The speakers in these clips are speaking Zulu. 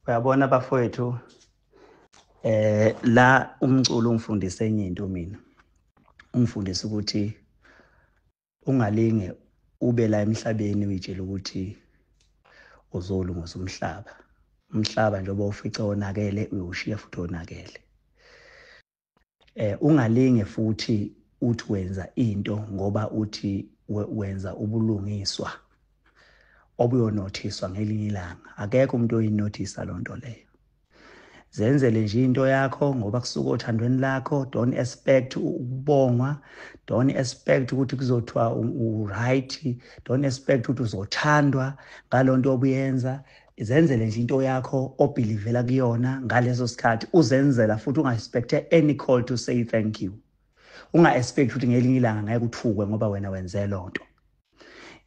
Uyabona bafowethu, la umculo ungifundise enye into mina. Ungifundise ukuthi ungalinge ube la emhlabeni uyitshela ukuthi uzolungisa umhlaba. Umhlaba njengoba ufica onakele uyoshiya futhi onakele. Ungalinge futhi uthi wenza into ngoba uthi wenza ubulungiswa obuyonothiswa ngelinye ilanga. Akekho umuntu oyinothisa lonto leyo. Zenzele nje into yakho ngoba kusuka othandweni lakho. Don't expect ukubongwa, don't expect ukuthi kuzothiwa right, don't expect ukuthi uzothandwa ngalonto obuyenza. Zenzele nje into yakho obelievela kuyona ngaleso sikhathi. Uzenzela futhi unga-expect any call to say thank you. Unga-expect ukuthi ngelinye ilanga ngeke uthukwe ngoba wena wenze lonto.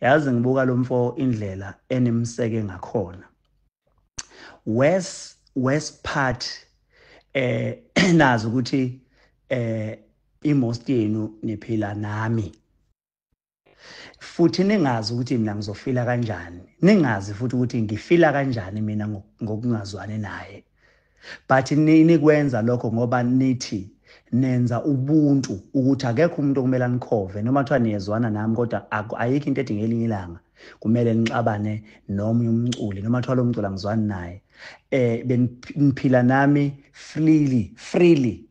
Yazi ngibuka lo mfo indlela enemseke ngakhona. West part nazi ukuthi imost yenu niphila nami. Futhi ningazi ukuthi mina ngizofila kanjani. Ningazi futhi ukuthi ngifila kanjani mina ngokungazwani naye. But nikwenza lokho ngoba nithi nenza ubuntu ukuthi akekho umuntu okumele anikhove noma kuthiwa niyezwana nami kodwa ayikho into ethi ngelinye ilanga kumele nixabane nomunye umculi noma kuthiwa lo mculi angizwani naye. Beniphila nami freely.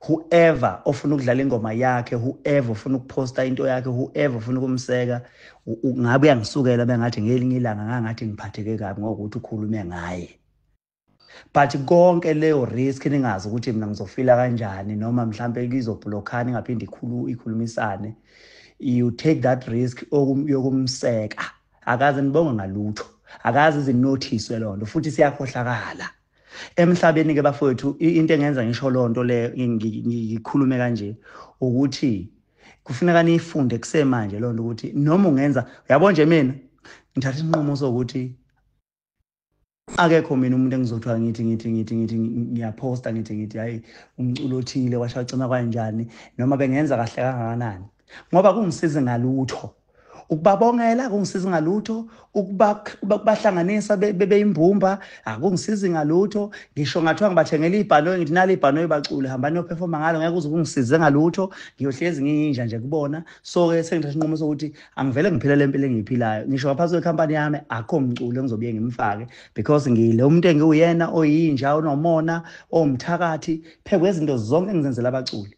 Whoever ofuna ukudlala ingoma yakhe, whoever ofuna ukuposta into yakhe, whoever ofuna ukumseka, ngabe uyangisukela bengathi ngelinye ilanga ngangathi ngiphatheke kabi ngokuthi ukhulume ngaye. But konke leyo risk ningazi ukuthi mina ngizofila kanjani noma mhlambe ngizoblockana ngaphindi ikhulumisane. You take that risk yokumseka. Akaze nibonge ngalutho. Akaze izinothiswe lonto futhi siyakhohlakala. Emhlabeni ke bafowethu into engenza ngisho lonto le ngikhulume kanje ukuthi kufuneka nifunde kusemanje lonto ukuthi noma ungenza uyabona nje mina ngithatha isinqumo sokuthi akekho mina umuntu engizothiwa ngithi ngiyaposta ngithi hayi umculo othile washacima kanjani noma bengenza kahle kangakanani ngoba kungisiza ngalutho. Ukubabongela kungisiza ngalutho, ukubahlanganisa beyimbumba akungisiza ngalutho. Ngisho ngathiwa ngibathengela ibhanoyi ngithi nali ibhanoyi bacule hambani uperforma ngalo ngeke uze kungisize ngalutho. Ngiyohlezi nginjinja nje kubona. So ke sengithatha isinqumo sokuthi angivele ngiphile lempilo engiyiphilayo. Ngisho ngaphansi kwecompany yami akho umculo engizobuye ngimfake because ngile umuntu engiwuyena oyinja onomona omthakathi phekwe izinto zonke engizenzela abaculi.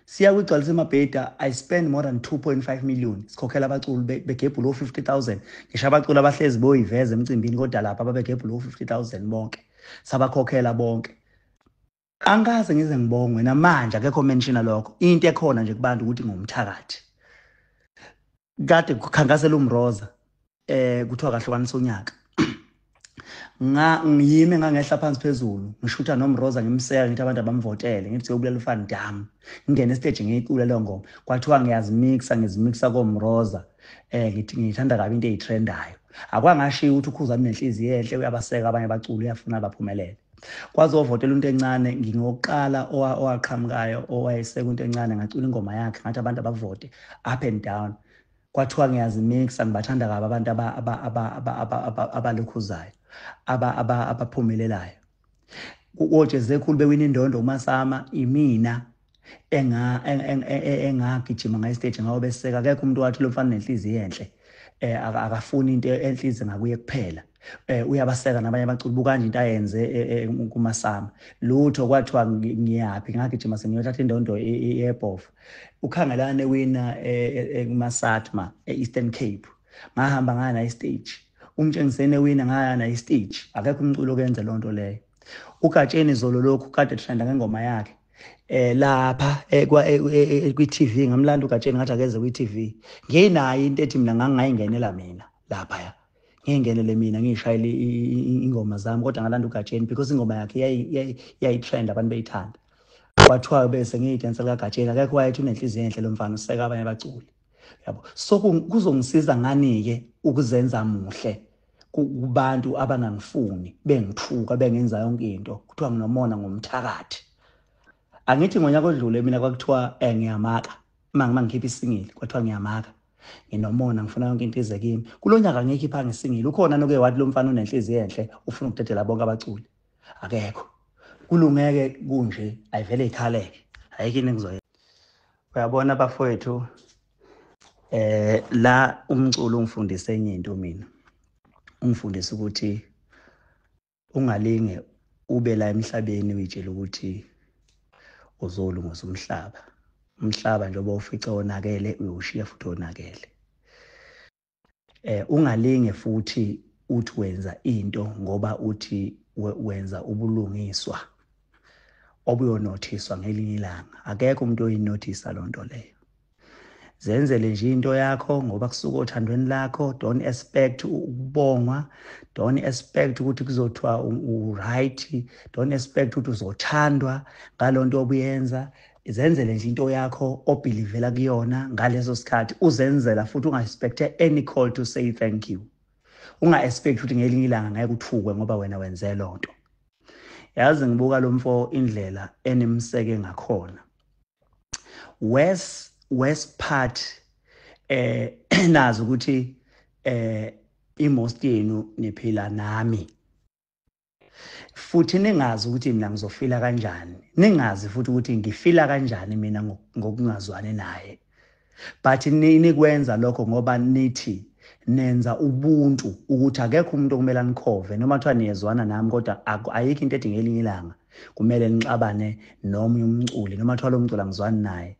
Siya kwigcwalisa emabheda I spend more than 2.5 million sikhokhela abaculi begebhu lo 50,000. Ngisho abaculi abahlezi boyiveza emcimbini kodwa lapha ababegebhu lo 50,000 bonke sabakhokhela bonke. Angaze ngize ngibongwe namanje akekho mention lokho. Into ekhona nje kubantu ukuthi ngumthakathi. Kade kukhankasela umroza kuthiwa kahlukanisa unyaka. Ngiyime ngangehla phansi phezulu ngishutha nomroza ngimseka ngithi abantu abamvotele ngithi uyobulela uFan Dam ngingena estage ngicula leyo ngoma kwathiwa ngizimixa komroza ngithi ngithanda kabi into ezitrendayo akwangashiya ukuthi ukhuzana nenhliziyo enhle uyabaseka abanye abaculi uyafuna baphumelele kwazovotela into encane ngingokuqala owaqhamukayo owayeseka into encane ngacula ingoma yakhe ngathi abantu abavote up and down kwathiwa ngiyazimixa ngibathanda kabi abantu abalokhuzayo abaphumelelayo uJeze khulu bewina indondo uMasama imina engagijima ngayi stage ngawo beseka akekho umuntu wathi lo mfana nenhliziyo enhle akafuni into enhliziyo ngakuye kuphela uyabaseka nabanye abaculi bukanje into ayenze kuMasama lutho kwathiwa ngiyapi ngagijima sengiyothatha indondo eBhofu ukhangelane wina eMasatma eEastern Cape ngahamba ngana istage umtshengisene wina ngayana istage akekho umculo okenza lonto leyo uGatsheni Zolo lokhu kade trenda ngengoma yakhe lapha kwi-TV ngamlanda uGatsheni ngathi akeze kwi-TV nginayo into ethi mina ngangayingenela mina lapha ngingenele mina ngishayile ingoma zami kodwa ngalanda uGatsheni because ingoma yakhe yayitrend abantu beyithanda kwathiwa bese ngiyidansa kaGatsheni akekho wayethi unenhliziyo enhle lo mfana useka abanye abaculi yabo so kuzongisiza ngani ke ukuzenza muhle kubantu abangangifuni bengithuka bengenza yonke into kuthiwa nginomona ngomthakathi angithi ngonyaka odlule mina kwakuthiwa ngiyamaka mangikhipha isingile kwathiwa ngiyamaka nginomona ngifuna yonke into ize kimi kulo nyaka ngikhipha ngisingile ukhona noke wathi lo mfana unenhliziyo enhle ufuna ukudedela bonke abaculi akekho kulungeke kunje ayivele ikhaleke ayikho into engizoyenza. Uyabona bafowethu la umculo ungifundise enye into mina ungifundise ukuthi ungalinge ube la emhlabeni uyitshela ukuthi uzolungisa umhlaba njengoba ufica onakele uyoshiya futhi onakele. Ungalinge futhi uthi wenza into ngoba uthi wenza ubulungiswa obuyonothiswa ngelinye ilanga. Akekho umuntu oyinothisa lo nto leyo. Zenzele nje into yakho ngoba kusuka othandweni lakho. Don't expect ukubongwa, don't expect ukuthi kuzothiwa right, don't expect ukuthi uzothandwa ngalonto obuyenza. Zenzele nje into yakho obelivela kuyona ngaleso sikhathi uzenzela futhi unga-expect any call to say thank you. Unga-expect ukuthi ngelinye ilanga ngeke uthukwe ngoba wena wenze lo nto. Yazi ngibuka lo mfo indlela enemseke ngakhona. West part nazi ukuthi imost yenu niphila nami. Futhi ningazi ukuthi mina ngizofila kanjani. Ningazi futhi ukuthi ngifila kanjani mina ngokungazwani naye. But nikwenza lokho ngoba nithi nenza ubuntu ukuthi akekho umuntu okumele anikhove noma kuthiwa niyezwana nami kodwa ayikho into edinga elinye ilanga kumele nixabane nomunye umculi noma kuthiwa lo mculi angizwani naye.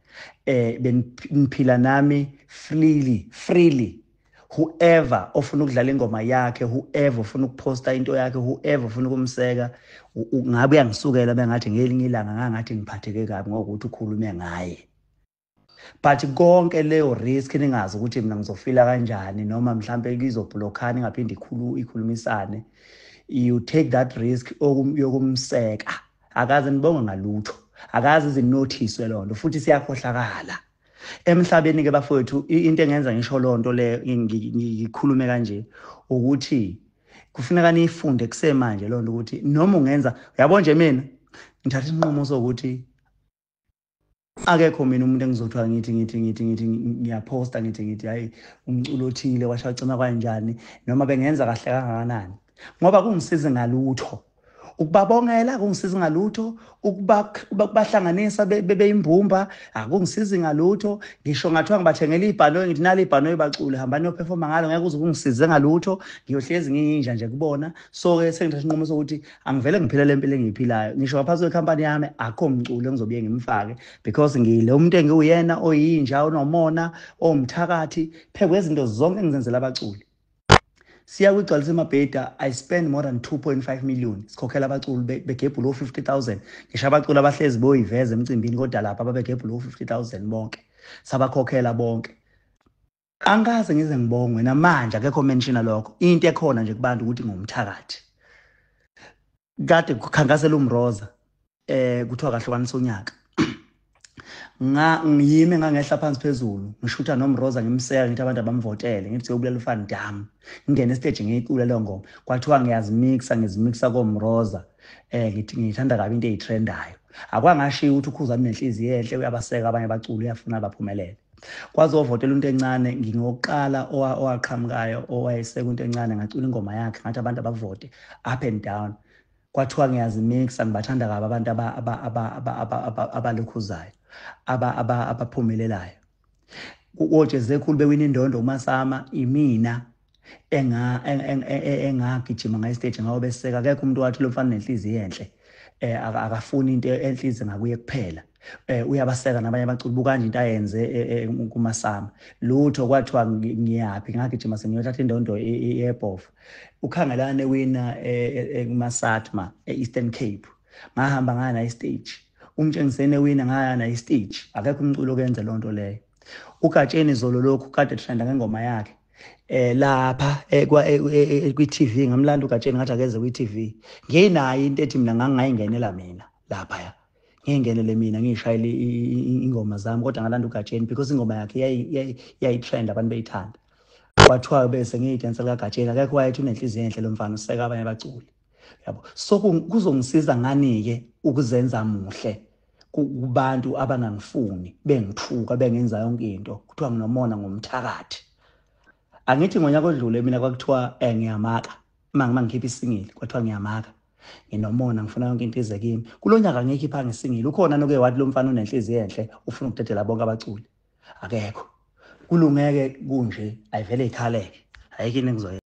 Beniphila nami freely. Whoever ofuna ukudlala ingoma yakhe, whoever ofuna ukuposta into yakhe, whoever ofuna ukumseka, ngabe uyangisukela bengathi ngelinye ilanga ngangathi ngiphatheke kabi ngokuthi ukhulume ngaye. But konke leyo risk ningazi ukuthi mina ngizofila kanjani noma mhlambe ngizoblockana ngaphindi ikhulumisane. You take that risk yokumseka. Akaze nibonge ngalutho. Akaze izinothiswe lonto futhi siyakhohlakala. Emhlabeni ke bafowethu into engenza ngisho lonto le ngikhulume kanje ukuthi kufuneka nifunde kusemanje lonto ukuthi noma ungenza uyabona nje mina ngithatha inqumo sokuthi akekho mina umuntu engizothiwa ngithi ngiyaposta ngithi hayi umculo othile washacima kanjani noma bengenza kahle kangakanani ngoba kungisiza ngalutho. Ukubabongela kungisiza ngalutho, ukubahlanganisa beyimbumba akungisiza ngalutho. Ngisho ngathiwa ngibathengela ibhanoyi ngithi nali ibhanoyi bacule hambani uyoperforma ngalo ngeke uze kungisize ngalutho. Ngiyohlezi nginjinja nje kubona. So ke sengithatha inqumo sokuthi angivele ngiphila lempilo engiyiphilayo. Ngisho ngaphansi kwekhampani yami akho umculo engizobuye ngimfake because ngile umuntu engiwuyena oyinja onomona omthakathi phekwe izinto zonke engizenzela abaculi. Siya kwigcwalisa emabheda I spend more than 2.5 million sikhokhela abaculi begebhu lo 50,000 ngisho abaculi abahlezi boyiveza emcimbini kodwa lapha ababegebhu lo 50,000 bonke sabakhokhela bonke. Angaze ngize ngibongwe namanje akekho mention lokho. Into ekhona nje kubantu ukuthi ngumthakathi. Kade kukhankasela umroza kuthiwa kahlukanisa unyaka. Ngiyime ngangehla phansi phezulu ngishutha nomroza ngimseka ngithi abantu abamvotele ngithi siyobulela uFan Dam ngingena estage ngicula leyo ngoma kwathiwa ngizimixa komroza ngithi ngithanda kabi into ezitrendayo akwangashiya ukuthi ukhuzana nenhliziyo enhle uyabaseka abanye abaculi uyafuna baphumelele kwazovotela into encane ngingokuqala owaqhamukayo owayeseka into encane ngacula ingoma yakhe ngathi abantu abavote up and down kwathiwa ngiyazimixa ngibathanda kabi abantu abalokhuzayo abaphumelelayo. Ojeze khulu bewina indondo uMasama imina engagijima ngayi stage ngawo beseka akekho umuntu wathi lo mfana nenhliziyo enhle akafuni into enhliziyo ngakuye kuphela. Uyabaseka nabanye abaculi bukanje into ayenze kuMasama lutho kwathiwa ngiyaphi ngagijima sengiyothatha indondo eBhofu ukhangelane wina eMasatma eEastern Cape ngahamba ngana istage umtshengisene wina ngayana istage akekho umculo okenza lonto leyo. Ugatsheni Zolo lokhu kade trenda ngengoma yakhe lapha kwi-TV ngamlanda ugatsheni ngathi akeze kwi-TV nginayo into ethi mina ngangayingenela mina lapha ngingenele mina ngishayile ingoma zami kodwa ngalanda ugatsheni because ingoma yakhe yayitrend abantu beyithanda kwathiwa bese ngiyidansa kagatsheni akekho wayethi unenhliziyo enhle lo mfana useka abanye abaculi yabo. So kuzongisiza ngani ke ukuzenza muhle kubantu abangangifuni bengithuka bengenza yonke into kuthiwa nginomona ngomthakathi. Angithi ngonyaka odlule mina kwakuthiwa ngiyamaka mangikhipha isingili kwathiwa ngiyamaka nginomona ngifuna yonke into ize kimi. Kulonyaka ngikhipha ngisingili ukhona noke wathi lo mfana unenhliziyo enhle ufuna ukudedela bonke abaculi akekho kulungeke kunje ayivele ikhaleke ayikho into engizoyenza.